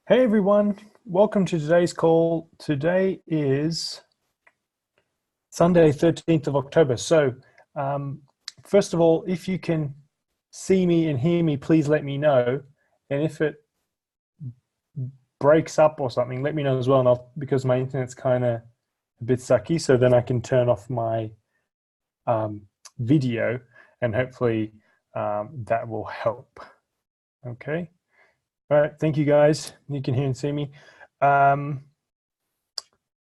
Hey everyone, welcome to today's call. Today is Sunday, 13th of October. So, first of all, if you can see me and hear me, please let me know. And if it breaks up or something, let me know as well. And because my internet's kind of a bit sucky, so then I can turn off my video and hopefully that will help. Okay. All right. Thank you guys. You can hear and see me.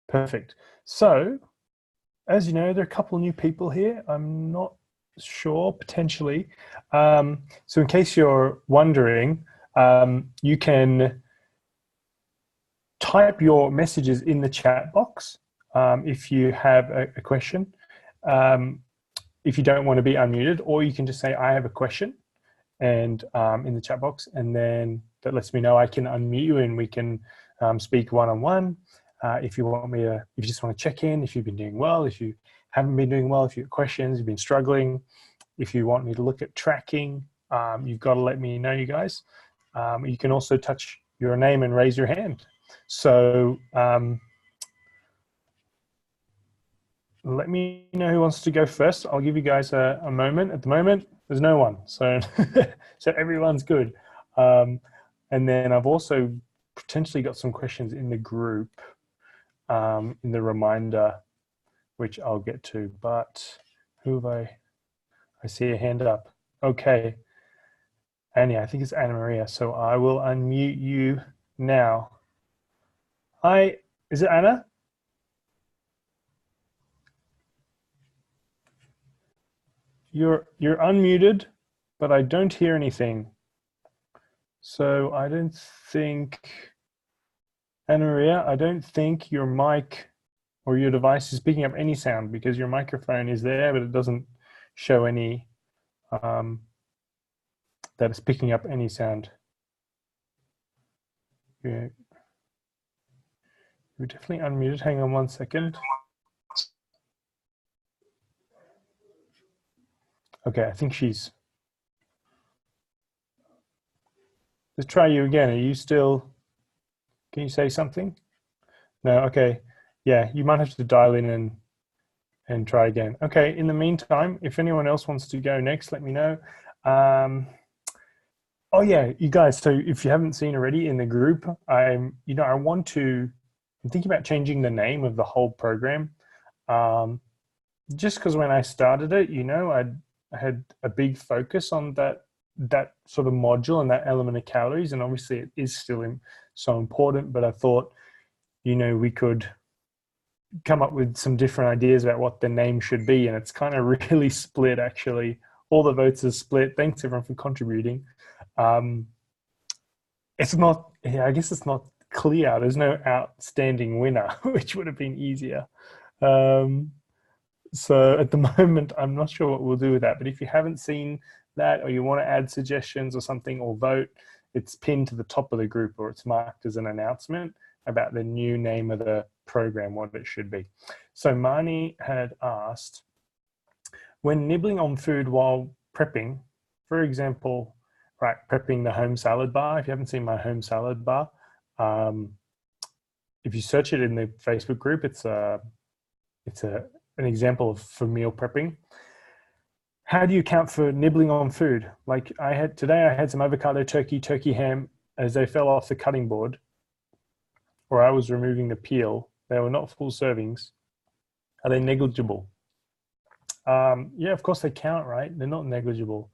Perfect. So, as you know, there are a couple of new people here. I'm not sure, potentially. So in case you're wondering, you can type your messages in the chat box if you have a question. If you don't want to be unmuted, or you can just say, I have a question, and in the chat box, and then that lets me know I can unmute you and we can speak one-on-one. If you want me to, if you just want to check in, if you've been doing well, if you haven't been doing well, if you've got questions, you've been struggling, if you want me to look at tracking, you've got to let me know, you guys. You can also touch your name and raise your hand. So let me know who wants to go first. I'll give you guys a moment. At the moment, there's no one. So, so everyone's good. And then I've also potentially got some questions in the group. In the reminder, which I'll get to, but who have I see a hand up. Okay. Annie, I think it's Anna Maria. So I will unmute you now. Hi, is it Anna? You're unmuted, but I don't hear anything. So I don't think, Anna Maria, I don't think your mic or your device is picking up any sound, because your microphone is there, but it doesn't show any that it's picking up any sound. Yeah. You're definitely unmuted. Hang on one second. Okay, I think she's. Let's try you again. Are you still? Can you say something? No. Okay. Yeah, you might have to dial in and try again. Okay. In the meantime, if anyone else wants to go next, let me know. Oh yeah, you guys. So if you haven't seen already in the group, I want to. I'm thinking about changing the name of the whole program. Just because when I started it, I had a big focus on that sort of module and that element of calories, and obviously it is still so important. But I thought, we could come up with some different ideas about what the name should be, and it's kind of really split. Actually, all the votes are split. Thanks everyone for contributing. It's not. Yeah, I guess it's not clear. There's no outstanding winner, which would have been easier. So at the moment, I'm not sure what we'll do with that. But if you haven't seen that, or you want to add suggestions or something, or vote, it's pinned to the top of the group, or it's marked as an announcement about the new name of the program, what it should be. So Marnie had asked, when nibbling on food while prepping, for example, right, prepping the home salad bar. If you haven't seen my home salad bar, if you search it in the Facebook group, it's an example for meal prepping. How do you account for nibbling on food? Like today, I had some avocado, turkey ham as they fell off the cutting board, or I was removing the peel. They were not full servings. Are they negligible? Yeah, of course they count, right? They're not negligible.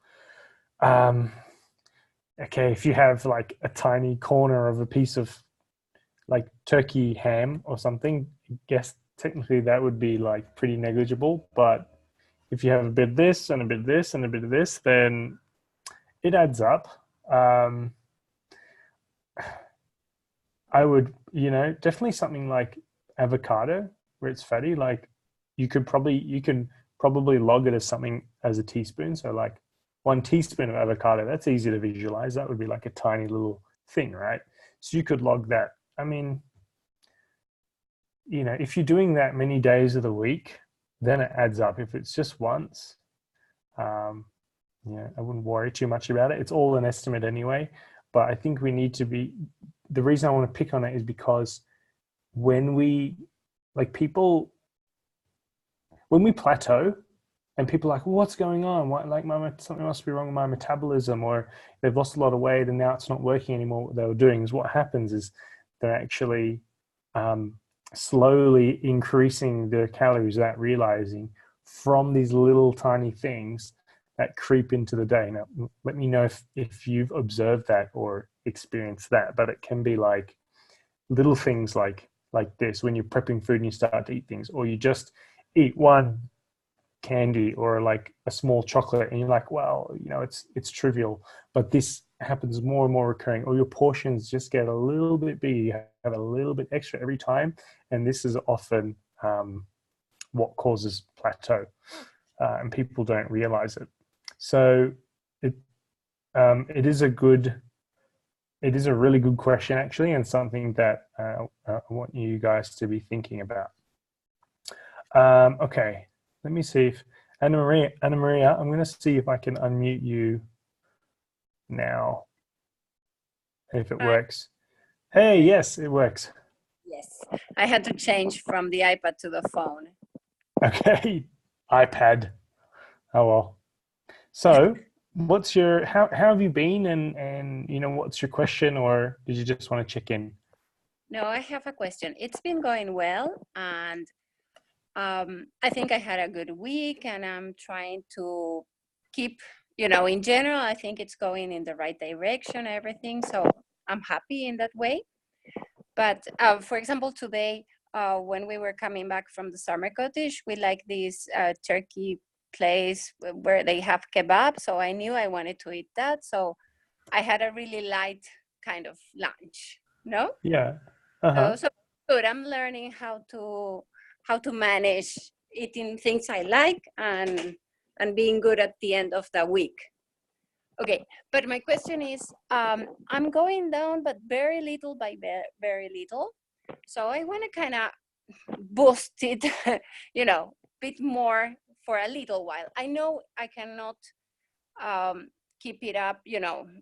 Okay, if you have like a tiny corner of a piece of like turkey ham or something, I guess technically that would be like pretty negligible. But if you have a bit of this and a bit of this and a bit of this, then it adds up. I would, definitely something like avocado where it's fatty. Like you can probably log it as something as a teaspoon. So like 1 teaspoon of avocado, that's easy to visualize. That would be like a tiny little thing, right? So you could log that. I mean, if you're doing that many days of the week, then it adds up. If it's just once, I wouldn't worry too much about it. It's all an estimate anyway. But I think we need to be the reason I want to pick on it is because when we plateau and people are like, well, what's going on? What, like, something must be wrong with my metabolism, or they've lost a lot of weight and now it's not working anymore. What they were doing is, what happens is they're actually slowly increasing their calories without realizing, from these little tiny things that creep into the day. Now, let me know if you've observed that or experienced that, but it can be like little things like this, when you're prepping food and you start to eat things, or you just eat one candy or like a small chocolate and you're like, well, it's trivial, but this happens more and more recurring, or your portions just get a little bit bigger, you have a little bit extra every time, and this is often what causes plateau, and people don't realize it. So it is a really good question, actually, and something that I want you guys to be thinking about. Okay, let me see if Anna Maria, I'm going to see if I can unmute you now, if it works. Hey, yes, it works. Yes, I had to change from the iPad to the phone. Okay, iPad. Oh well. So, how have you been, and what's your question, or did you just want to check in? No, I have a question. It's been going well, and I think I had a good week, and I'm trying to keep, in general, I think it's going in the right direction, everything. So I'm happy in that way. But for example, today, when we were coming back from the summer cottage, we like this turkey place where they have kebab. So I knew I wanted to eat that. So I had a really light kind of lunch, no? Yeah. Uh-huh. So good. I'm learning how to manage eating things I like and being good at the end of the week. Okay, but my question is, I'm going down, but very little by very little. So I want to kind of boost it, bit more for a little while. I know I cannot keep it up,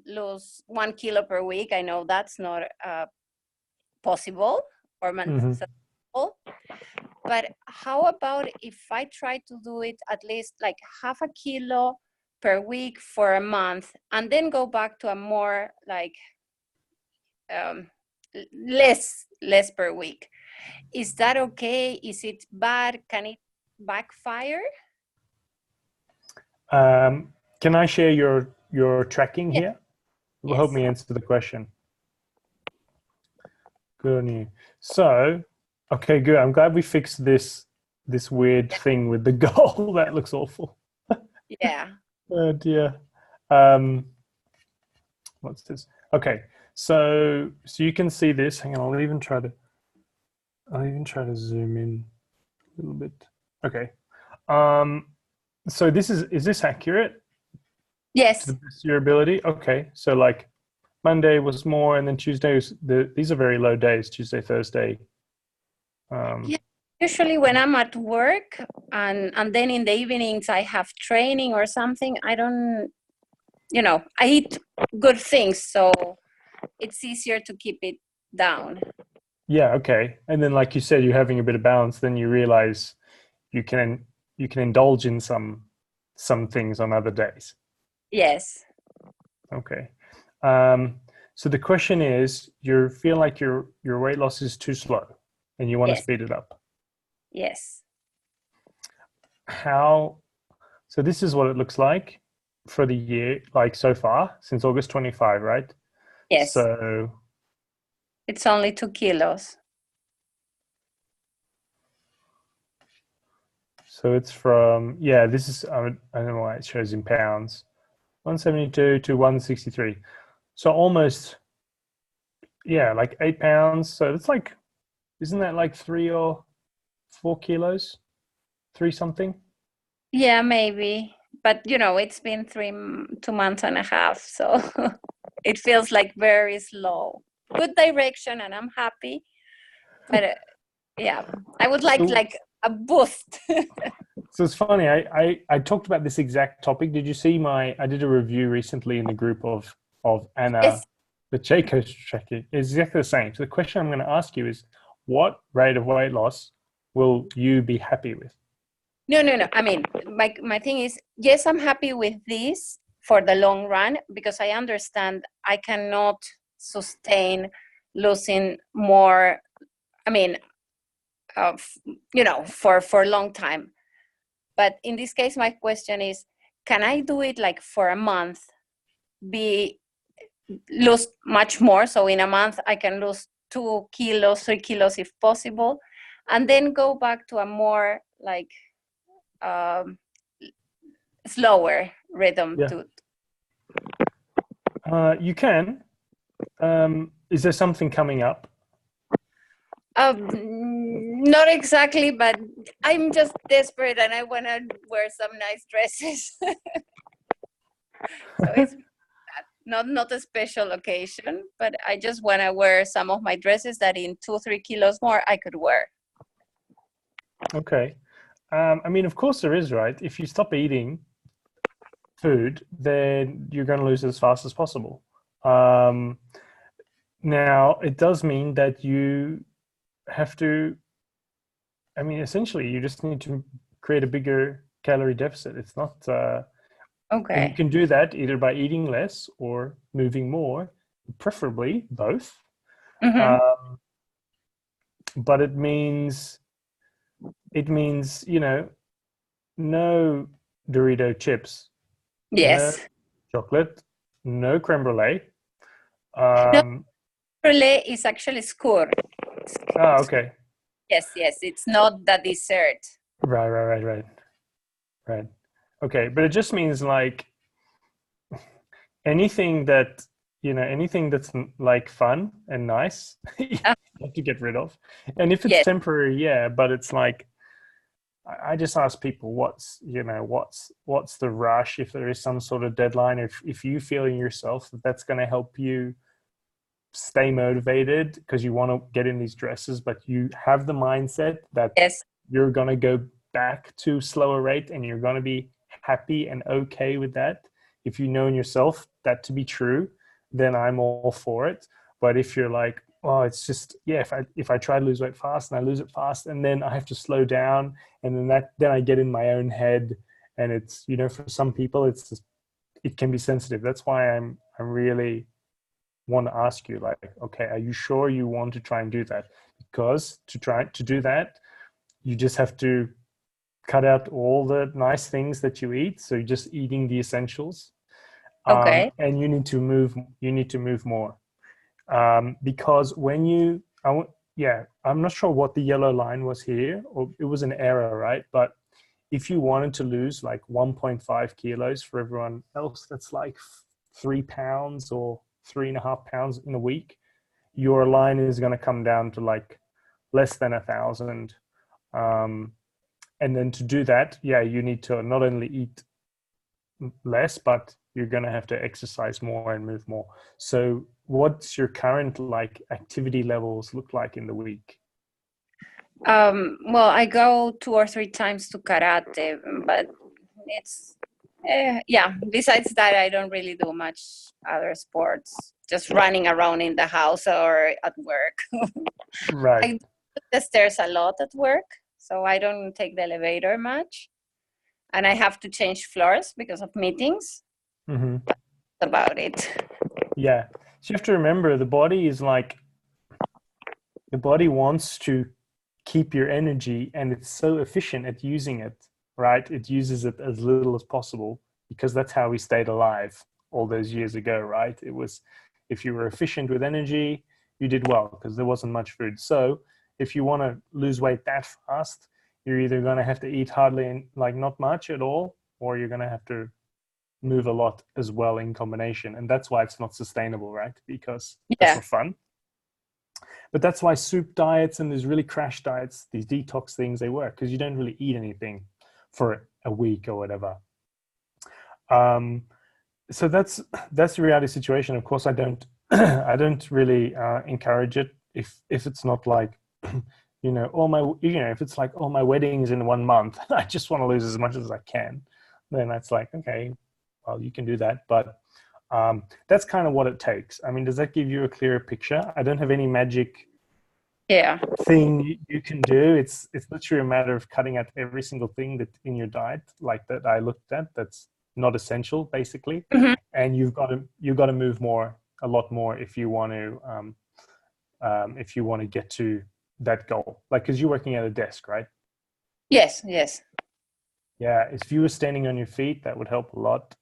lose 1 kilo per week. I know that's not possible or successful. But how about if I try to do it at least like 0.5 kilo per week for a month, and then go back to a more like less per week? Is that okay? Is it bad? Can it backfire? Can I share your tracking here? It will help Yes. me answer the question. Good on you. So, okay, good. I'm glad we fixed this weird thing with the goal. That looks awful. Yeah. Oh dear. What's this? Okay, so you can see this. Hang on, I'll even try to zoom in a little bit. Okay. So is this accurate? Yes. To the best of your ability? Okay. So like Monday was more, and then Tuesday was these are very low days, Tuesday, Thursday. Yeah. Usually when I'm at work and then in the evenings I have training or something, I don't, I eat good things, so it's easier to keep it down. Yeah, okay. And then like you said, you're having a bit of balance, then you realize you can indulge in some things on other days. Yes. Okay. So the question is, you feel like your weight loss is too slow and you want to speed it up. Yes. So this is what it looks like for the year, like so far, since August 25, right? Yes. So it's only 2 kilos. So it's from, this is, I don't know why it shows in pounds, 172 to 163. So almost, like 8 pounds. So it's like, isn't that like 3 or 4 kilos? 3 something? Yeah, maybe. But, it's been 2 months and a half. So it feels like very slow. Good direction, and I'm happy. But I would like a boost. So it's funny. I talked about this exact topic. Did you see I did a review recently in the group of Anna. Yes. But Jayco's tracking is exactly the same. So the question I'm going to ask you is, what rate of weight loss will you be happy with? No. I mean, my thing is, yes, I'm happy with this for the long run because I understand I cannot sustain losing more. I mean, for a long time. But in this case, my question is, can I do it like for a month, lose much more? So in a month, I can lose 2 kilos, 3 kilos if possible, and then go back to a more like slower rhythm Yeah. You can. Is there something coming up? Not exactly, but I'm just desperate and I want to wear some nice dresses. So it's not a special occasion, but I just want to wear some of my dresses that in 2-3 kilos more I could wear. Okay. I mean, of course there is, right? If you stop eating food, then you're going to lose as fast as possible. Now, it does mean that you have to, I mean, essentially, you just need to create a bigger calorie deficit. It's not, and you Okay. can do that either by eating less or moving more, preferably both. Mm-hmm. But it means, no Dorito chips, no Yes. chocolate, no creme brulee. No, brulee is actually skur. Okay. Yes, it's not the dessert. Right. Okay, but it just means like anything that, anything that's like fun and nice, you have to get rid of. And if it's Yes. temporary, yeah, but it's like, I just ask people, what's the rush? If there is some sort of deadline, if you feel in yourself that that's going to help you stay motivated because you want to get in these dresses, but you have the mindset that Yes. you're going to go back to slower rate and you're going to be happy and okay with that. If you know in yourself that to be true, then I'm all for it. But if you're like, oh, it's just, yeah, if I try to lose weight fast and I lose it fast and then I have to slow down and then I get in my own head, and it's, for some people it's just, it can be sensitive. That's why I'm really want to ask you, like, okay, are you sure you want to try and do that? Because to try to do that, you just have to cut out all the nice things that you eat. So you're just eating the essentials. Okay. And you need to move more. Because when I'm not sure what the yellow line was here, or it was an error, right? But if you wanted to lose like 1.5 kilos, for everyone else, that's like 3 pounds or 3.5 pounds in a week, your line is going to come down to like less than 1,000. And then to do that, yeah, you need to not only eat less, but you're going to have to exercise more and move more. So what's your current like activity levels look like in the week? Well, I go 2 or 3 times to karate, but it's yeah. Besides that, I don't really do much other sports. Just running around in the house or at work. Right. I do the stairs a lot at work, so I don't take the elevator much, and I have to change floors because of meetings. Mm-hmm. That's about it. Yeah. So you have to remember the body wants to keep your energy, and it's so efficient at using it, right? It uses it as little as possible because that's how we stayed alive all those years ago, right? It was, if you were efficient with energy, you did well because there wasn't much food. So if you want to lose weight that fast, you're either going to have to eat hardly, like not much at all, or you're going to have to move a lot as well in combination. And that's why it's not sustainable, right? Because that's Yeah. for fun. But that's why soup diets and these really crash diets, these detox things, they work because you don't really eat anything for a week or whatever. So that's the reality situation. Of course, I don't I don't really encourage it if it's not like if it's like, oh, my wedding's in 1 month, I just want to lose as much as I can, then that's like, okay, well, you can do that. But That's kind of what it takes. I mean, does that give you a clearer picture? I don't have any magic Yeah. thing you can do. It's literally a matter of cutting out every single thing that in your diet, like that I looked at, that's not essential, basically. Mhm. And you've got to move a lot more if you want to get to that goal. Like, because you're working at a desk, right? Yes, yes. Yeah, if you were standing on your feet, that would help a lot.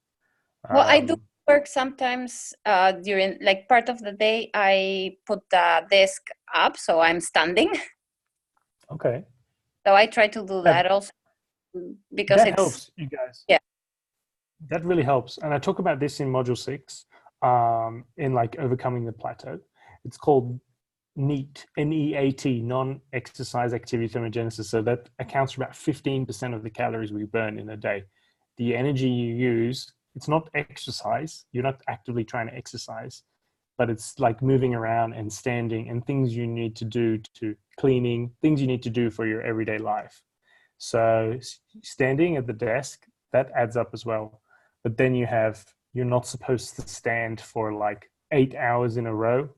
Well, I do Um, work sometimes during like part of the day. I put the desk up, so I'm standing. okay, So I try to do that that also because that it's helps, you guys. yeah. That really helps. And I talk about this in module 6, in like overcoming the plateau. It's called NEAT, N-E-A-T, non-exercise activity thermogenesis. So that accounts for about 15% of the calories we burn in a day. The energy you use, it's not exercise. You're not actively trying to exercise, but it's like moving around and standing and things you need to do to cleaning, things you need to do for your everyday life. So standing at the desk, that adds up as well. But then you're not supposed to stand for like 8 hours in a row.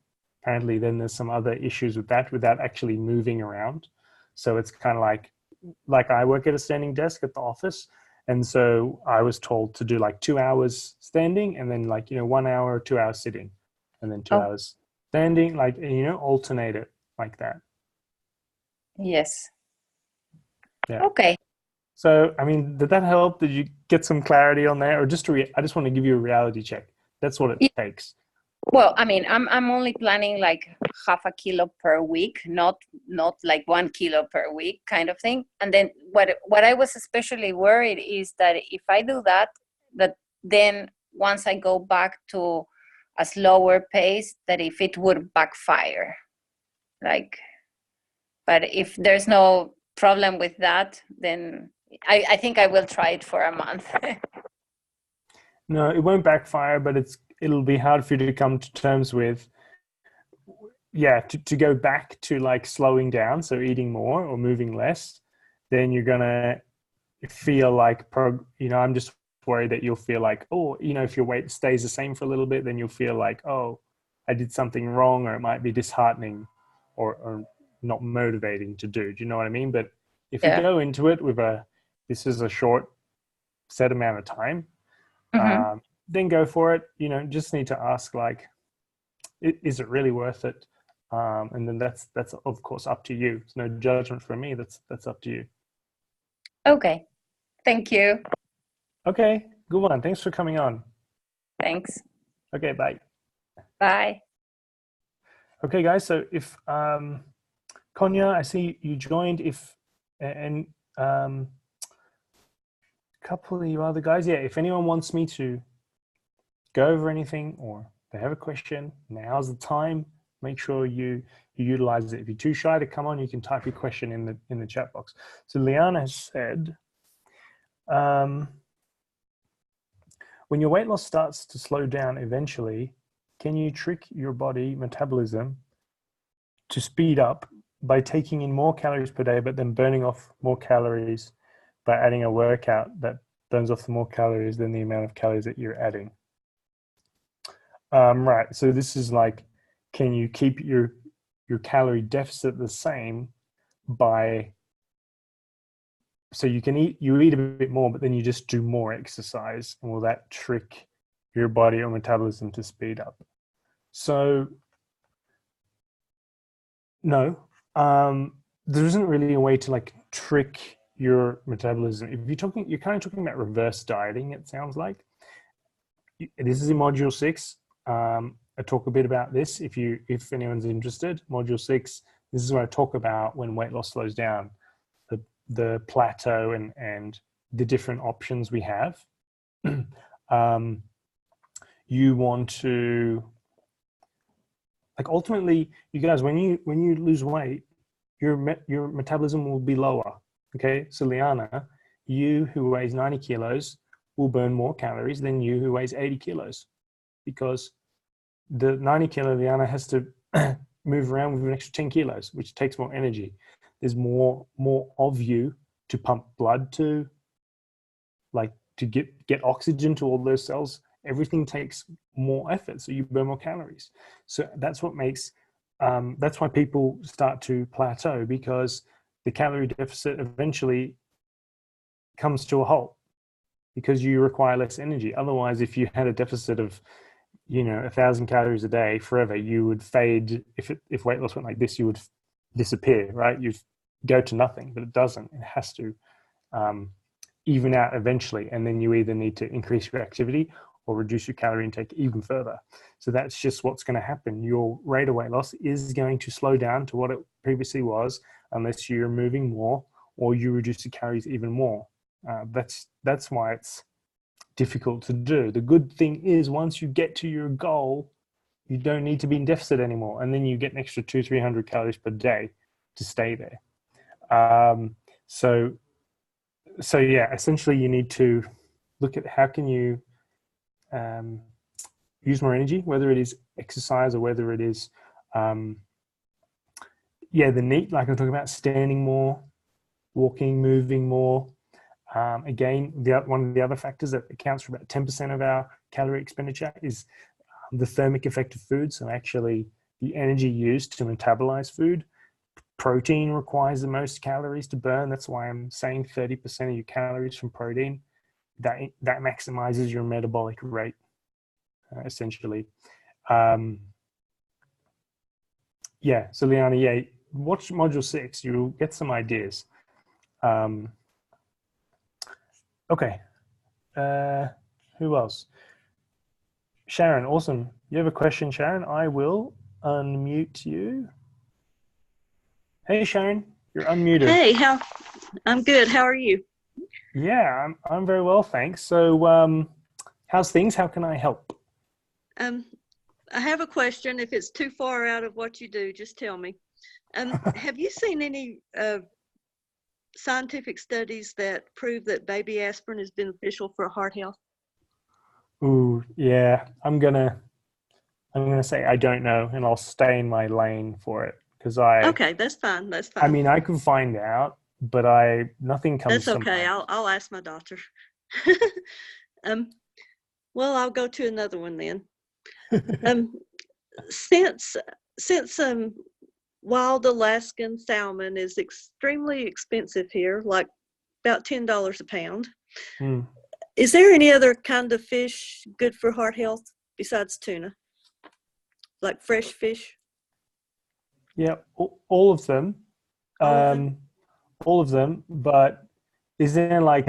Apparently, then there's some other issues with that without actually moving around. So it's kind of like I work at a standing desk at the office. And so I was told to do like 2 hours standing and then like, 1 hour or 2 hours sitting and then two Oh, hours standing, like, alternate it like that. yes. Yeah. Okay. So, I mean, did that help? Did you get some clarity on there? Or I just want to give you a reality check. That's what it Yeah. takes. Well, I mean, I'm only planning like half a kilo per week, not like 1 kilo per week kind of thing. And then what I was especially worried is that if I do that then once I go back to a slower pace, that if it would backfire. Like, but if there's no problem with that, then I think I will try it for a month. No, it won't backfire, but it'll be hard for you to come to terms with. Yeah, to go back to like slowing down, so eating more or moving less, then you're gonna feel like, I'm just worried that you'll feel like, oh, if your weight stays the same for a little bit, then you'll feel like, oh, I did something wrong, or it might be disheartening or not motivating to do. Do you know what I mean? But if you Yeah. go into it with this is a short set amount of time, Mm-hmm. then go for it. Just need to ask, like, is it really worth it? And then that's of course up to you. It's no judgment from me. That's up to you. Okay. Thank you. Okay, good one. Thanks for coming on. Thanks. Okay, bye. Bye. Okay, guys. So if Konya, I see you joined. And a couple of you other guys, yeah. If anyone wants me to go over anything or they have a question, now's the time. Make sure you utilize it. If you're too shy to come on, you can type your question in the chat box. So Liana has said, when your weight loss starts to slow down eventually, can you trick your body metabolism to speed up by taking in more calories per day, but then burning off more calories by adding a workout that burns off the more calories than the amount of calories that you're adding? Right. So this is like, can you keep your calorie deficit the same so you eat a bit more, but then you just do more exercise, and will that trick your body or metabolism to speed up? So no, there isn't really a way to like trick your metabolism. If you're kind of talking about reverse dieting, it sounds like. This is in module 6. I talk a bit about this if anyone's interested. Module 6, this is where I talk about when weight loss slows down, the plateau and the different options we have. You want to, like, ultimately, you guys, when you lose weight, your metabolism will be lower. Okay, so Liana, you who weighs 90 kilos will burn more calories than you who weighs 80 kilos, because the 90 kilo Liana has to move around with an extra 10 kilos, which takes more energy. There's more of you to pump blood to, like, to get oxygen to all those cells, everything takes more effort, so you burn more calories. So that's what makes, that's why people start to plateau, because the calorie deficit eventually comes to a halt because you require less energy. Otherwise, if you had a deficit of 1,000 calories a day forever, you would fade. If weight loss went like this, you would disappear, right? You'd go to nothing, but it doesn't. It has to even out eventually, and then you either need to increase your activity or reduce your calorie intake even further. So that's just what's going to happen. Your rate of weight loss is going to slow down to what it previously was, unless you're moving more or you reduce the calories even more. That's why it's difficult to do. The good thing is, once you get to your goal, you don't need to be in deficit anymore, and then you get an extra 200-300 calories per day to stay there. So yeah, essentially you need to look at how can you use more energy, whether it is exercise or whether it is the NEAT, like I'm talking about, standing more, walking, moving more. Again, one of the other factors that accounts for about 10% of our calorie expenditure is the thermic effect of food. So actually the energy used to metabolize food. Protein requires the most calories to burn. That's why I'm saying 30% of your calories from protein. That maximizes your metabolic rate, essentially. So Liana, watch module 6. You'll get some ideas. Okay. Who else? Sharon, awesome. You have a question, Sharon? I will unmute you. Hey, Sharon, you're unmuted. Hey, I'm good. How are you? Yeah, I'm very well, thanks. So, how's things? How can I help? I have a question. If it's too far out of what you do, just tell me. Have you seen any scientific studies that prove that baby aspirin is beneficial for heart health? Ooh, yeah. I'm gonna say I don't know, and I'll stay in my lane for it because Okay, that's fine. That's fine. I mean, I could find out, but nothing comes. That's okay. to mind. I'll ask my doctor. Well, I'll go to another one then. Since wild Alaskan salmon is extremely expensive here, like about $10 a pound. Is there any other kind of fish good for heart health besides tuna? Like fresh fish? Yeah, all of them. All of them, but is there like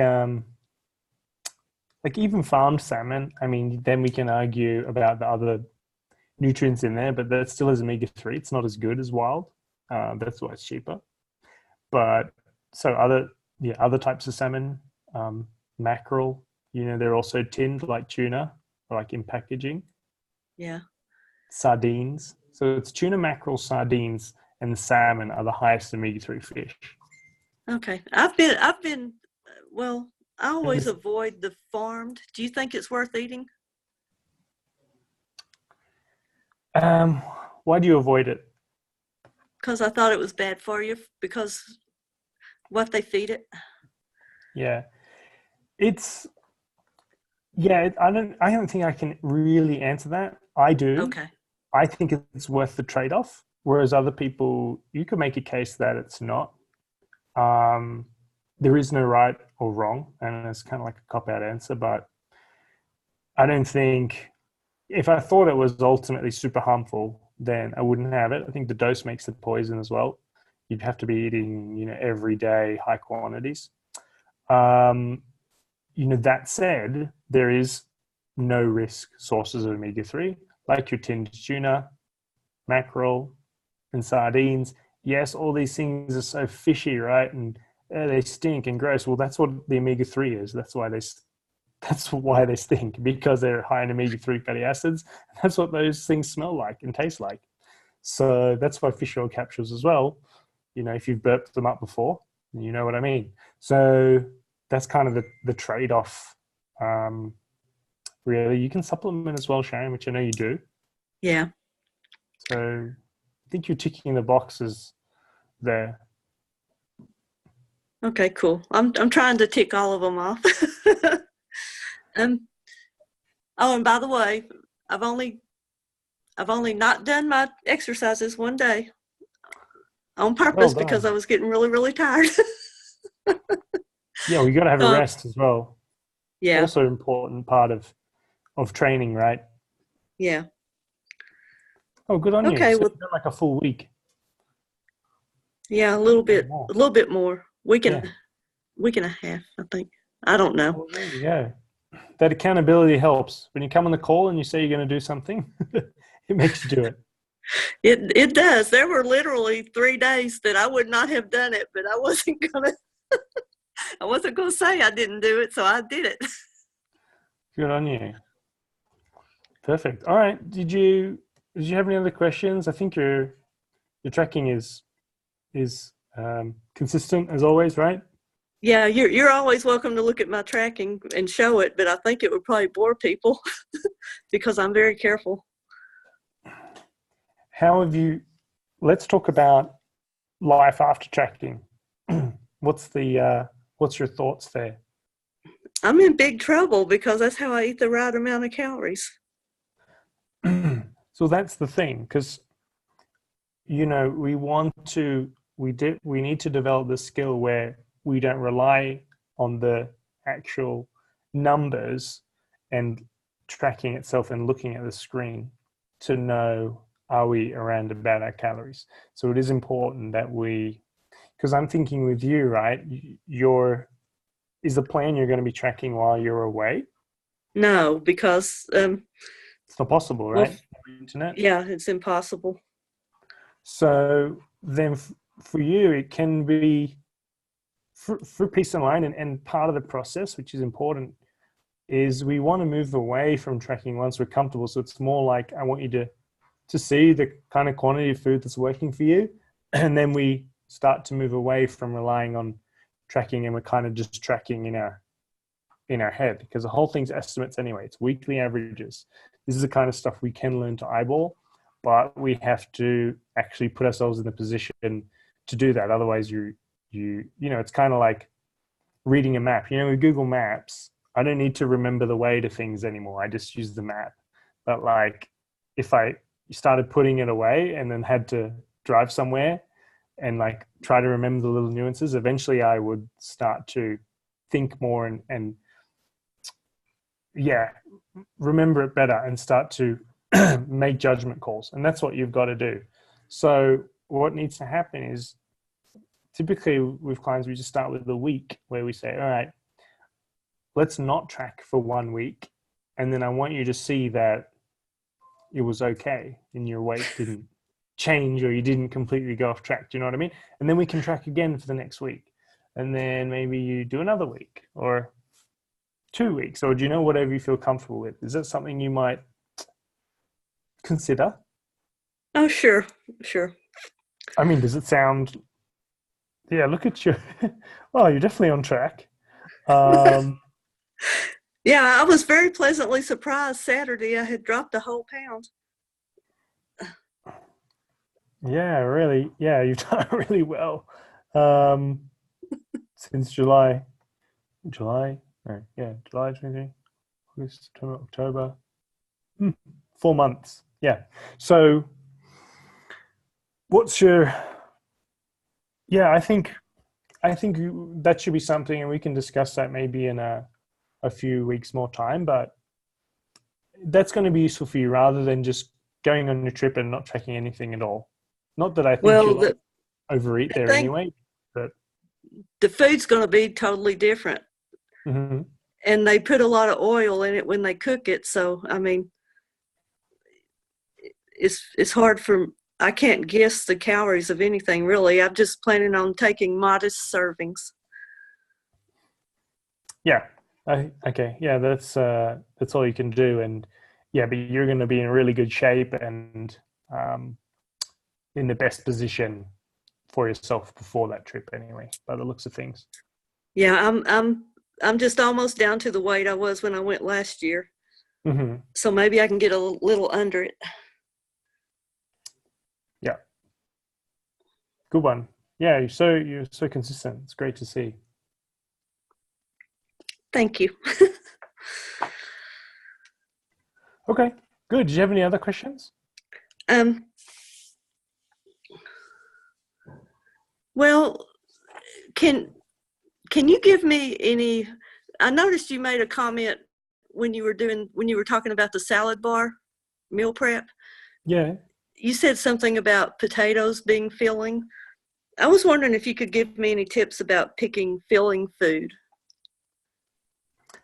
even farmed salmon? I mean, then we can argue about the other nutrients in there, but that still has omega-3. It's not as good as wild. That's why it's cheaper. But so other types of salmon, mackerel, they're also tinned like tuna, like in packaging. Yeah. Sardines. So it's tuna, mackerel, sardines, and the salmon are the highest omega-3 fish. Okay. I've been well, I always avoid the farmed. Do you think it's worth eating? Why do you avoid it? Because I thought it was bad for you, because what they feed it. Yeah. I don't think I can really answer that. I do. Okay. I think it's worth the trade-off. Whereas other people, you could make a case that it's not. There is no right or wrong, and it's kind of like a cop-out answer, but I don't think, if I thought it was ultimately super harmful, then I wouldn't have it. I think the dose makes the poison as well. You'd have to be eating, every day, high quantities. That said, there is no risk sources of omega-3, like your tinned tuna, mackerel, and sardines. Yes, all these things are so fishy, right? And they stink and gross. Well, that's what the omega-3 is. That's why they stink, because they're high in omega-3 fatty acids. That's what those things smell like and taste like. So that's why fish oil capsules as well. If you've burped them up before, you know what I mean. So that's kind of the trade-off. Really, you can supplement as well, Sharon, which I know you do. Yeah. So I think you're ticking the boxes there. Okay, cool. I'm trying to tick all of them off. Oh, and by the way, I've only not done my exercises one day on purpose because I was getting really, really tired. Yeah, we got to have a rest as well. Yeah. Also important part of training, right? Yeah. Oh, good on you. Okay. So Well, you've done like a full week. yeah, a little bit more. Week and a half, I think. I don't know. Well, there you go. That accountability helps. When you come on the call and you say you're going to do something, it makes you do it. It does. There were literally 3 days that I would not have done it, but I wasn't gonna say I didn't do it, so I did it. Good on you. Perfect. All right. Did you have any other questions? I think your tracking is consistent as always, right? Yeah, you're always welcome to look at my tracking and show it, but I think it would probably bore people because I'm very careful. How have you? Let's talk about life after tracking. What's your thoughts there? I'm in big trouble because that's how I eat the right amount of calories. So that's the thing, because we need to develop the skill where we don't rely on the actual numbers and tracking itself and looking at the screen to know, are we around about our calories? So it is important that because I'm thinking with you, right? Is the plan you're going to be tracking while you're away? No, because it's not possible, right? Internet. Yeah, it's impossible. So then for you, it can be for peace of mind, and part of the process, which is important, is we want to move away from tracking once we're comfortable. So it's more like, I want you to see the kind of quantity of food that's working for you, and then we start to move away from relying on tracking, and we're kind of just tracking in our head, because the whole thing's estimates anyway. It's weekly averages. This is the kind of stuff we can learn to eyeball, but we have to actually put ourselves in the position to do that. Otherwise, it's kind of like reading a map. With Google Maps, I don't need to remember the way to things anymore. I just use the map. But like, if I started putting it away and then had to drive somewhere and like try to remember the little nuances, eventually I would start to think more and remember it better and start to make judgment calls. And that's what you've got to do. So what needs to happen is, typically with clients, we just start with the week where we say, all right, let's not track for 1 week. And then I want you to see that it was okay and your weight didn't change or you didn't completely go off track. Do you know what I mean? And then we can track again for the next week. And then maybe you do another week or 2 weeks, or whatever you feel comfortable with. Is that something you might consider? Oh, sure. I mean, does it sound... Yeah, look at you. Well, you're definitely on track. Yeah, I was very pleasantly surprised Saturday I had dropped a whole pound. Yeah, really. Yeah, you've done really well. Since July 23, August, September, October. 4 months. Yeah. So what's your... Yeah, I think that should be something, and we can discuss that maybe in a few weeks more time, but that's going to be useful for you rather than just going on your trip and not tracking anything at all. Not that I think you'll overeat there anyway, but the food's going to be totally different. Mm-hmm. And they put a lot of oil in it when they cook it. So, I mean, it's hard I can't guess the calories of anything really. I'm just planning on taking modest servings. Yeah. Okay. Yeah, that's all you can do. And yeah, but you're going to be in really good shape and in the best position for yourself before that trip anyway, by the looks of things. Yeah, I'm just almost down to the weight I was when I went last year. Mm-hmm. So maybe I can get a little under it. Yeah. Good one. Yeah, you're so consistent. It's great to see. Thank you. Okay, good. Did you have any other questions? Well, can you give me any? I noticed you made a comment when you were talking about the salad bar meal prep. Yeah. You said something about potatoes being filling. I was wondering if you could give me any tips about picking filling food.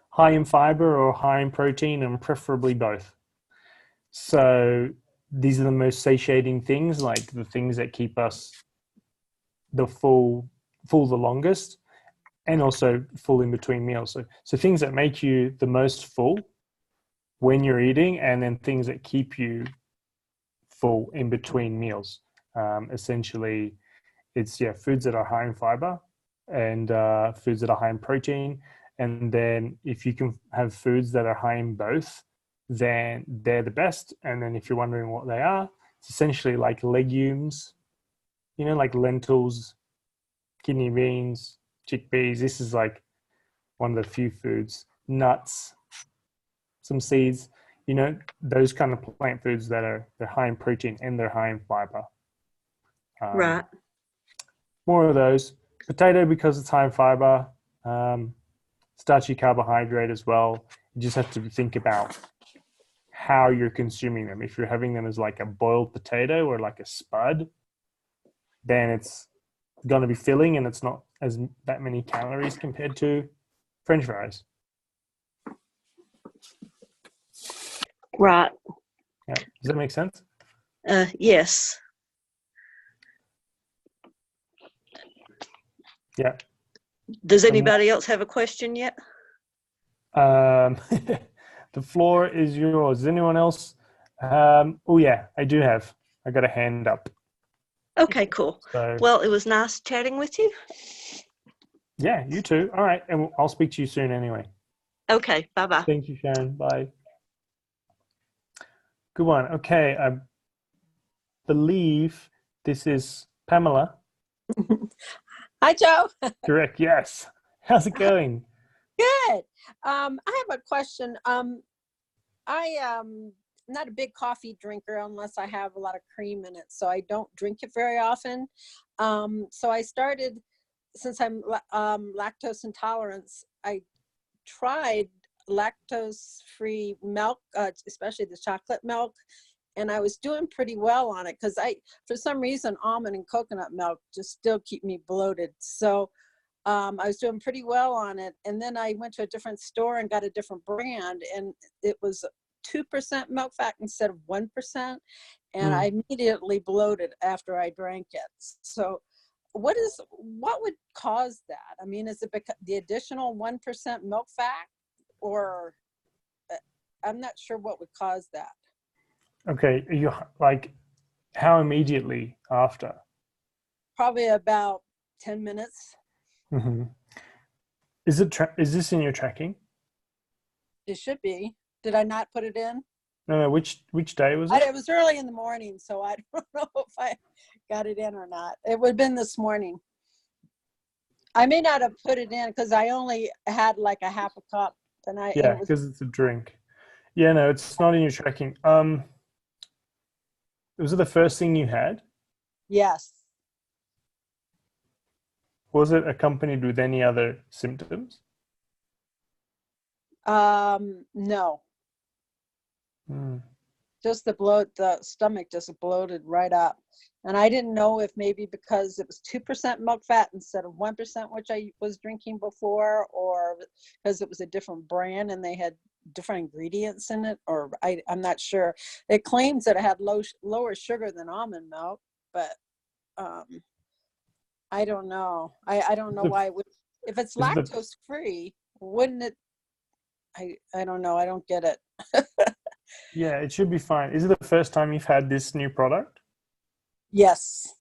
High in fiber or high in protein, and preferably both. So these are the most satiating things, like the things that keep us the full the longest, and also full in between meals. So things that make you the most full when you're eating, and then things that keep you full in between meals. Essentially, it's foods that are high in fiber and foods that are high in protein. And then if you can have foods that are high in both, then they're the best. And then if you're wondering what they are, it's essentially like legumes, like lentils, kidney beans, chickpeas. This is like one of the few foods. Nuts, some seeds, those kind of plant foods they're high in protein and they're high in fiber. Right. More of those. Potato, because it's high in fiber, starchy carbohydrate as well. You just have to think about how you're consuming them. If you're having them as like a boiled potato or like a spud, then it's going to be filling and it's not as that many calories compared to French fries. Right. Yeah. Does that make sense? Yes. Yeah. Does anybody else have a question yet? The floor is yours. Does anyone else? Oh yeah, I do have. I got a hand up. Okay, cool. So, well, it was nice chatting with you. Yeah, you too. All right, and I'll speak to you soon anyway. Okay, bye-bye. Thank you, Sharon. Bye. Good one. Okay, I believe this is Pamela. Hi, Joe. Correct. Yes. How's it going? Good. I have a question. I'm not a big coffee drinker unless I have a lot of cream in it, so I don't drink it very often. So I started, since I'm lactose intolerant, I tried lactose-free milk, especially the chocolate milk, and I was doing pretty well on it because for some reason, almond and coconut milk just still keep me bloated. So I was doing pretty well on it. And then I went to a different store and got a different brand, and it was 2% milk fat instead of 1%. And I immediately bloated after I drank it. So what would cause that? I mean, is it because the additional 1% milk fat, or I'm not sure what would cause that. Okay, you like how immediately after? Probably about 10 minutes. Mm-hmm. Is this in your tracking? It should be. Did I not put it in? No. Which day was it? It was early in the morning, so I don't know if I got it in or not. It would have been this morning. I may not have put it in because I only had like a half a cup, and because it's a drink. Yeah, no, it's not in your tracking. Was it the first thing you had? Yes. Was it accompanied with any other symptoms? No. Just the stomach just bloated right up. And I didn't know if maybe because it was 2% milk fat instead of 1%, which I was drinking before, or because it was a different brand and they had different ingredients in it, or I'm not sure. It claims that it had lower sugar than almond milk, but I don't know. I don't know why it would. If it's lactose free, wouldn't it? I don't know. I don't get it. Yeah, it should be fine. Is it the first time you've had this new product? Yes.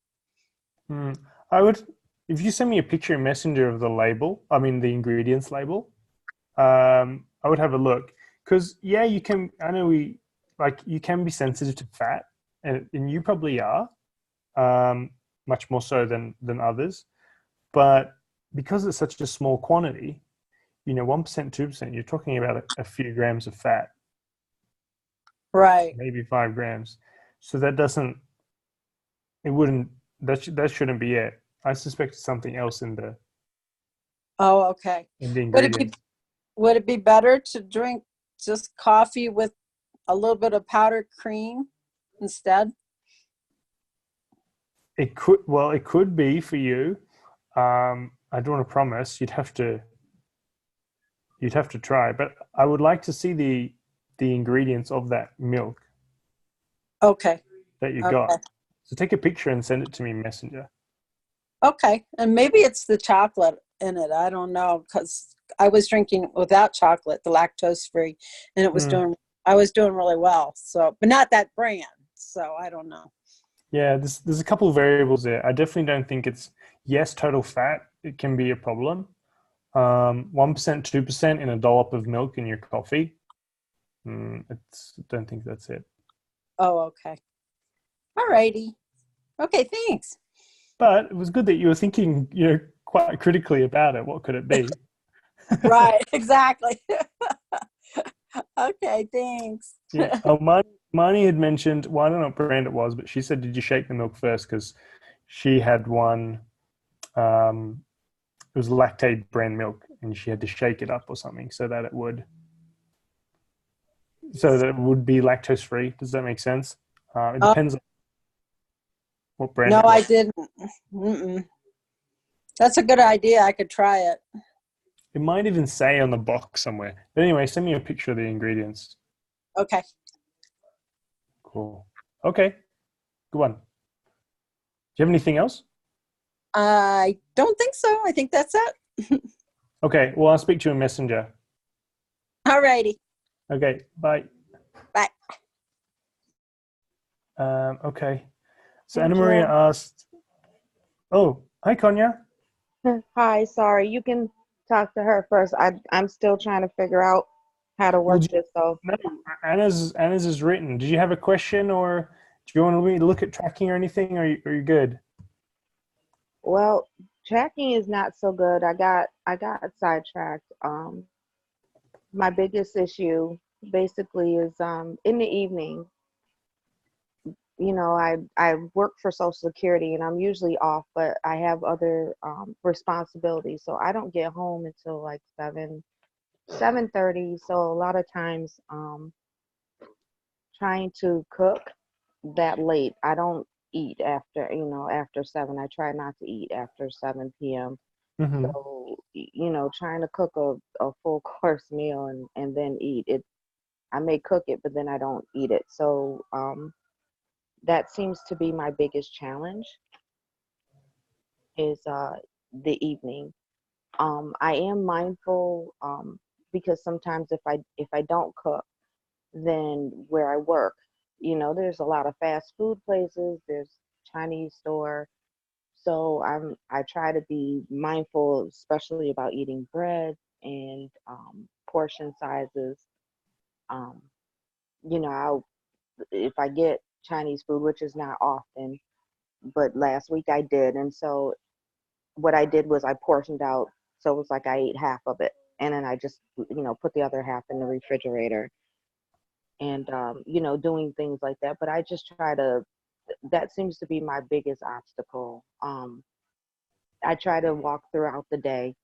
I would, if you send me a picture in Messenger of the label, I mean the ingredients label, I would have a look. Because you can. I know you can be sensitive to fat, and you probably are, much more so than others. But because it's such a small quantity, 1%, 2%, you're talking about a few grams of fat. Right. maybe 5 grams. So that doesn't, it wouldn't, that shouldn't be it. I suspect something else in the Oh, okay. ingredients. Would it be better to drink just coffee with a little bit of powdered cream instead? It could be for you. I don't want to promise. You'd have to try, but I would like to see the ingredients of that milk Okay. that you Okay. got. So take a picture and send it to me in Messenger. Okay. And maybe it's the chocolate in it. I don't know, because I was drinking without chocolate, the lactose free, and I was doing really well. So, but not that brand. So I don't know. Yeah, there's a couple of variables there. I definitely don't think it's, yes, total fat. It can be a problem. 1%, 2% in a dollop of milk in your coffee. Don't think that's it. Oh, okay. All righty. Okay, thanks. But it was good that you were thinking, quite critically about it. What could it be? Right, exactly. Okay, thanks. Yeah. Oh, Marnie had mentioned, well, I don't know what brand it was, but she said, did you shake the milk first? Because she had one, it was lactate brand milk, and she had to shake it up or something so that it would be lactose free. Does that make sense? It depends on what brand No, it was. I didn't. Mm-mm. That's a good idea. I could try it. It might even say on the box somewhere. But anyway, send me a picture of the ingredients. Okay. Cool. Okay. Good one. Do you have anything else? I don't think so. I think that's it. Okay. Well, I'll speak to you in Messenger. All righty. Okay. Bye. Bye. Okay. So Thank Anna Maria you. asked, oh, hi, Konya. Hi, sorry. You can talk to her first. I'm still trying to figure out how to Well, work this. So no, Anna's is written. Did you have a question, or do you want me to look at tracking or anything? Or are you good? well, tracking is not so good. I got sidetracked. My biggest issue basically is in the evening. I work for Social Security and I'm usually off, but I have other responsibilities, so I don't get home until like 7:30. So a lot of times trying to cook that late, I don't eat after 7. I try not to eat after 7 p.m. Mm-hmm. So trying to cook a full course meal and then eat it, I may cook it but then I don't eat it. So that seems to be my biggest challenge, is the evening. I am mindful, because sometimes if I don't cook, then where I work, there's a lot of fast food places, there's Chinese store. So I try to be mindful, especially about eating bread and portion sizes. Um, if I get Chinese food, which is not often, but last week I did, and so what I did was I portioned out, so it was like I ate half of it, and then I just put the other half in the refrigerator, and doing things like that. But I just try to. That seems to be my biggest obstacle. I try to walk throughout the day,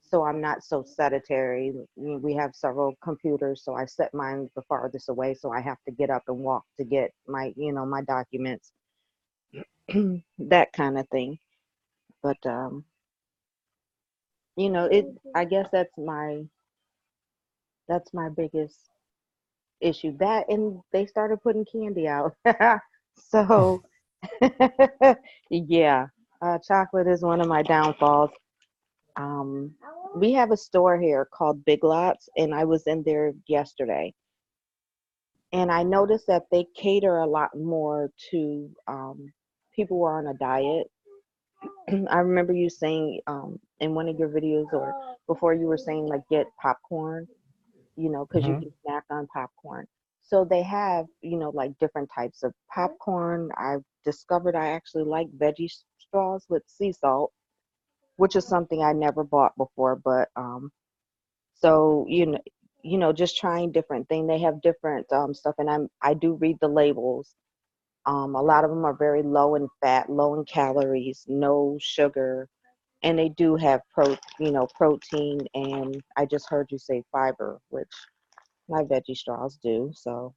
so I'm not so sedentary. We have several computers, so I set mine the farthest away, so I have to get up and walk to get my documents, that kind of thing. But I guess that's my biggest issue. That, and they started putting candy out. So yeah, chocolate is one of my downfalls. We have a store here called Big Lots, and I was in there yesterday, and I noticed that they cater a lot more to people who are on a diet. I remember you saying in one of your videos, or before, you were saying like get popcorn, because you Mm-hmm. can snack on popcorn. So they have, like different types of popcorn. I've discovered I actually like veggie straws with sea salt, which is something I never bought before. But so just trying different things. They have different stuff, and I do read the labels. A lot of them are very low in fat, low in calories, no sugar, and they do have protein, and I just heard you say fiber, which my veggie straws do. So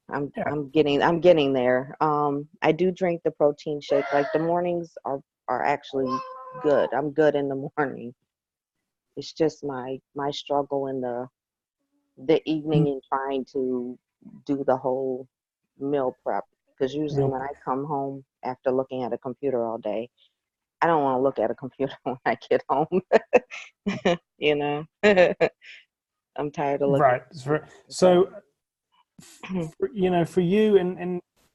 Yeah. I'm getting there. I do drink the protein shake. Like the mornings are actually good. I'm good in the morning. It's just my struggle in the evening and trying to do the whole meal prep, because usually Meal when I come home after looking at a computer all day, I don't want to look at a computer when I get home. you know I'm tired of looking. Right. So for you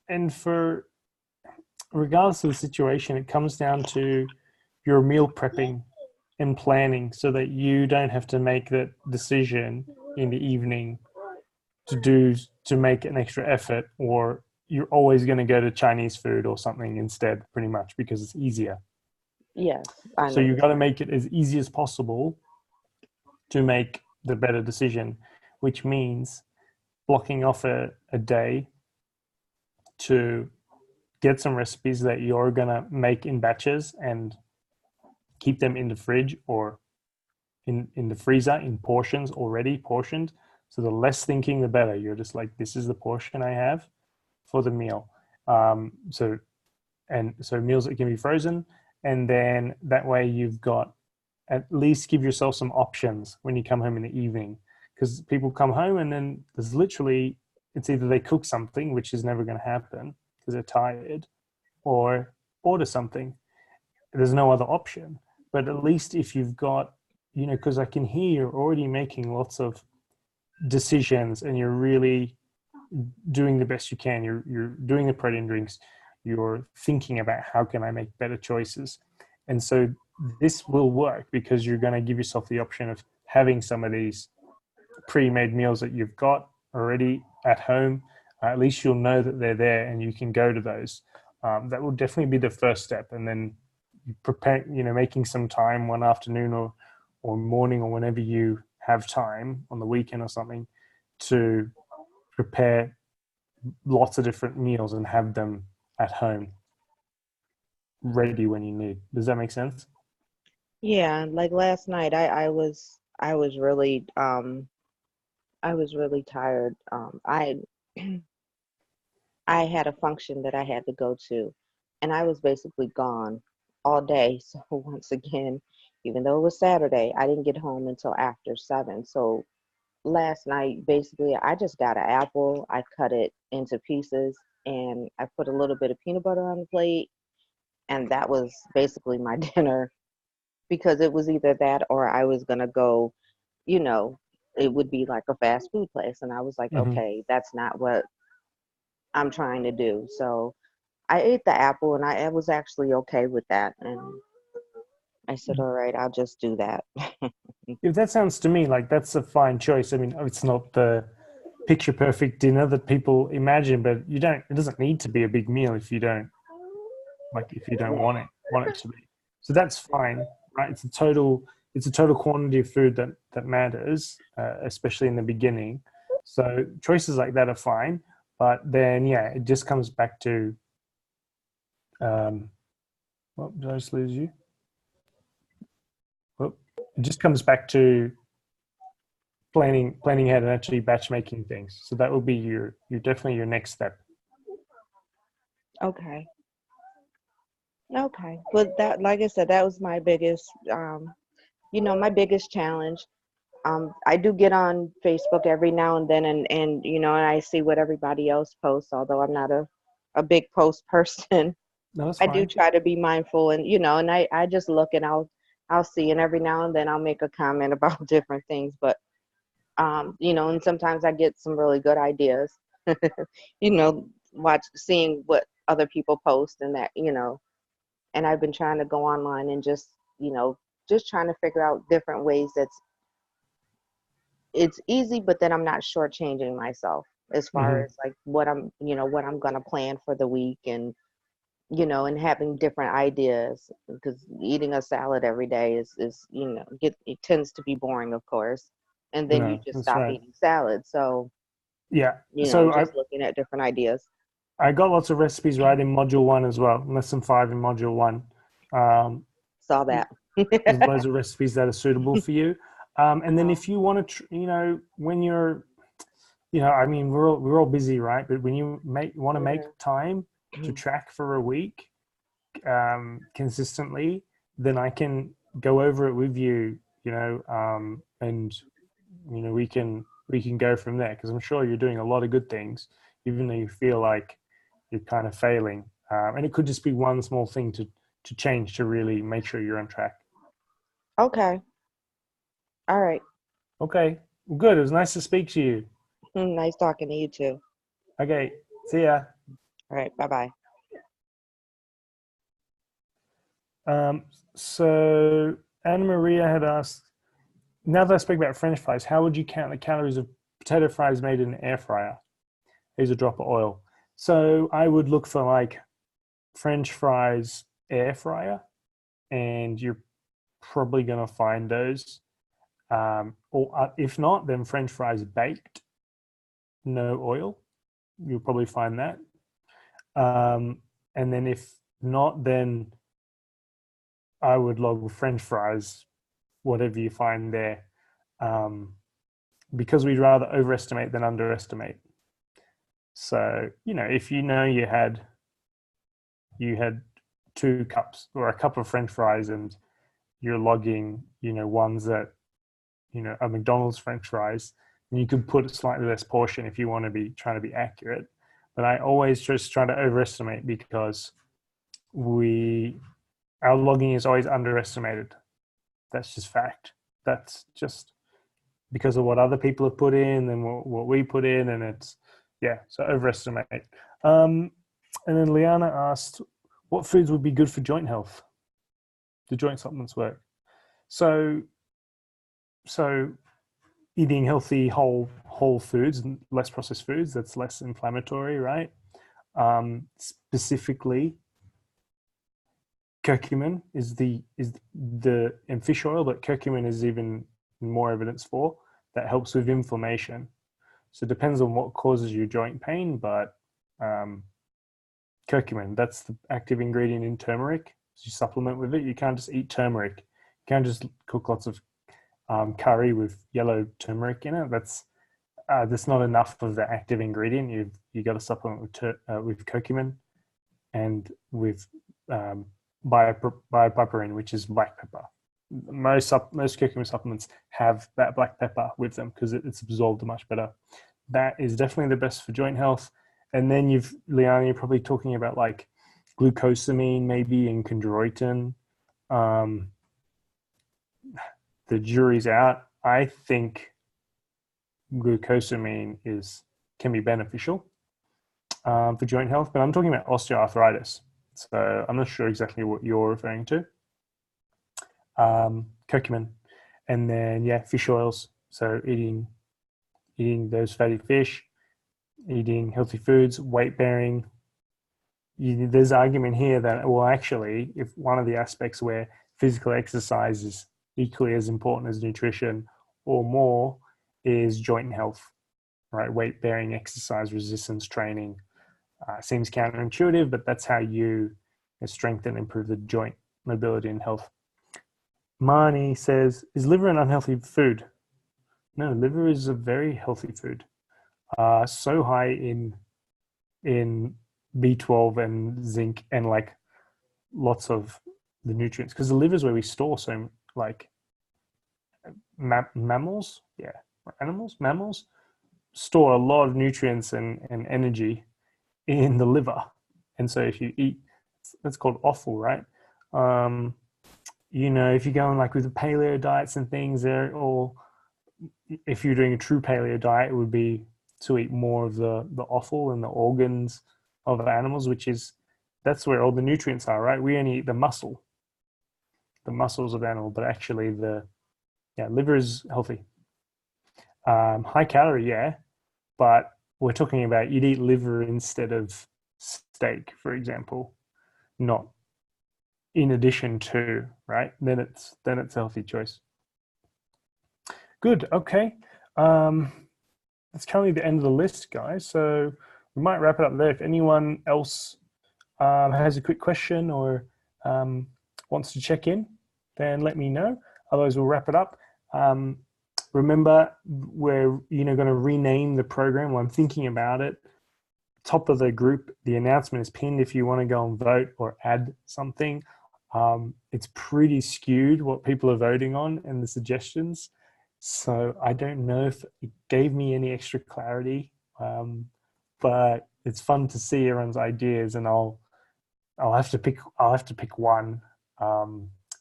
and for regardless of the situation, it comes down to your meal prepping and planning so that you don't have to make that decision in the evening to make an extra effort, or you're always going to go to Chinese food or something instead, pretty much because it's easier. Yes, I So know. you got to make it as easy as possible to make the better decision, which means blocking off a day to get some recipes that you're going to make in batches and keep them in the fridge or in the freezer in portions, already portioned. So the less thinking, the better. You're just like, this is the portion I have for the meal. So meals that can be frozen, and then that way you've got, at least give yourself some options when you come home in the evening, because people come home and then there's literally, it's either they cook something, which is never going to happen because they're tired, or order something. There's no other option. But at least if you've got, because I can hear you're already making lots of decisions and you're really doing the best you can. You're doing the protein drinks. You're thinking about how can I make better choices. And so this will work because you're going to give yourself the option of having some of these pre-made meals that you've got already at home. At least you'll know that they're there and you can go to those. That will definitely be the first step. And then prepare, making some time one afternoon or morning or whenever you have time on the weekend or something to prepare lots of different meals and have them at home ready when you need. Does that make sense? Yeah, like last night, I was really tired. I had a function that I had to go to, and I was basically gone all day. So once again, even though it was Saturday, I didn't get home until after 7. So last night, basically, I just got an apple. I cut it into pieces, and I put a little bit of peanut butter on the plate, and that was basically my dinner, because it was either that or I was gonna go, it would be like a fast food place, and I was like, Mm-hmm. okay, that's not what I'm trying to do. So I ate the apple, and I was actually okay with that, and I said, all right, I'll just do that. If that sounds to me like that's a fine choice. I mean, it's not the picture perfect dinner that people imagine, but it doesn't need to be a big meal if you don't want it to be. So that's fine, right? It's a total quantity of food that matters, especially in the beginning. So choices like that are fine, but then it just comes back to well, did I just lose you? Well, it just comes back to planning ahead and actually batch making things. So that will be your definitely your next step. Okay. But that, like I said, that was my biggest, my biggest challenge. I do get on Facebook every now and then, and I see what everybody else posts, although I'm not a big post person. No, that's I fine. do try to be mindful, and and I just look, and I'll see, and every now and then I'll make a comment about different things, but and sometimes I get some really good ideas, seeing what other people post, and that, and I've been trying to go online and just trying to figure out different ways it's easy, but then I'm not shortchanging myself as far as like what I'm going to plan for the week, and and having different ideas, because eating a salad every day is it tends to be boring, of course. and then you No, just that's stop right. eating salad. So, Yeah. you know, So just looking at different ideas. I got lots of recipes right in module 1 as well. Lesson 5 in module 1. Um, Saw that. there's loads of recipes that are suitable for you. And then if you want to, you know, when you're, you know, I mean, we're all busy, right? But when you want to make time to track for a week consistently, then I can go over it with you, you know, and you know we can go from there, because I'm sure you're doing a lot of good things, even though you feel like you're kind of failing. And it could just be one small thing to change to really make sure you're on track. Okay. All right. Okay, well, good. It was nice to speak to you. Nice talking to you too. Okay, see ya. All right. Bye-bye. So Anna Maria had asked, now that I spoke about French fries, how would you count the calories of potato fries made in an air fryer? Here's a drop of oil. So I would look for like French fries air fryer, and you're probably going to find those. Or if not, then French fries baked, no oil. You'll probably find that. And then if not, then I would log French fries, whatever you find there, because we'd rather overestimate than underestimate. So, you know, if you know you had 2 cups or a cup of French fries, and you're logging, you know, ones that, you know, a McDonald's French fries, and you could put a slightly less portion if you want to be trying to be accurate. But I always just try to overestimate, because our logging is always underestimated. That's just fact. That's just because of what other people have put in and what we put in, and it's, yeah, so overestimate. And then Liana asked, what foods would be good for joint health? Do joint supplements work? So eating healthy whole foods and less processed foods, that's less inflammatory, right? Specifically, curcumin is the and fish oil, but curcumin is even more evidence for that helps with inflammation. So it depends on what causes your joint pain, but curcumin, that's the active ingredient in turmeric. So you supplement with it. You can't just eat turmeric. You can't just cook lots of curry with yellow turmeric in it. That's not enough of the active ingredient. You got to supplement with curcumin and with biopiperine, which is black pepper. Most curcumin supplements have that black pepper with them because it's absorbed much better. That is definitely the best for joint health. And then Liana, you're probably talking about like glucosamine maybe and chondroitin. The jury's out. I think glucosamine can be beneficial for joint health, but I'm talking about osteoarthritis. So I'm not sure exactly what you're referring to. Curcumin, and then fish oils. So eating those fatty fish, eating healthy foods, weight bearing. There's argument here that, well, actually, if one of the aspects where physical exercise is equally as important as nutrition or more is joint health, right? Weight bearing exercise, resistance training. Seems counterintuitive, but that's how you strengthen and improve the joint mobility and health. Marnie says, is liver an unhealthy food? No, liver is a very healthy food. So high in B12 and zinc and like lots of the nutrients, because the liver is where we store so like mammals store a lot of nutrients and energy in the liver. And so if you eat, that's called offal, right? You know, if you're going like with the paleo diets and things, they're all, if you're doing a true paleo diet, it would be to eat more of the offal and the organs of animals, that's where all the nutrients are, right? We only eat the muscles of animal, but actually liver is healthy. High calorie, yeah, but we're talking about you'd eat liver instead of steak, for example, not in addition to, right? Then it's a healthy choice. Good. Okay. That's currently the end of the list, guys. So we might wrap it up there. If anyone else has a quick question or wants to check in, then let me know. Otherwise, we'll wrap it up. Remember, we're going to rename the program. Well, I'm thinking about it. Top of the group, the announcement is pinned if you want to go and vote or add something. It's pretty skewed what people are voting on and the suggestions. So I don't know if it gave me any extra clarity, but it's fun to see everyone's ideas, and I'll have to pick one.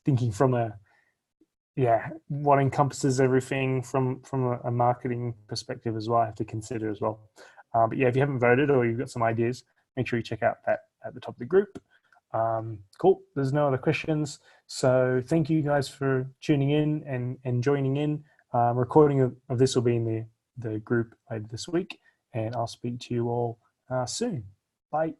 Thinking from what encompasses everything from a marketing perspective as well. I have to consider as well. But yeah, if you haven't voted or you've got some ideas, make sure you check out that at the top of the group. Cool. There's no other questions. So thank you guys for tuning in and joining in. Recording of this will be in the group later this week, and I'll speak to you all soon. Bye.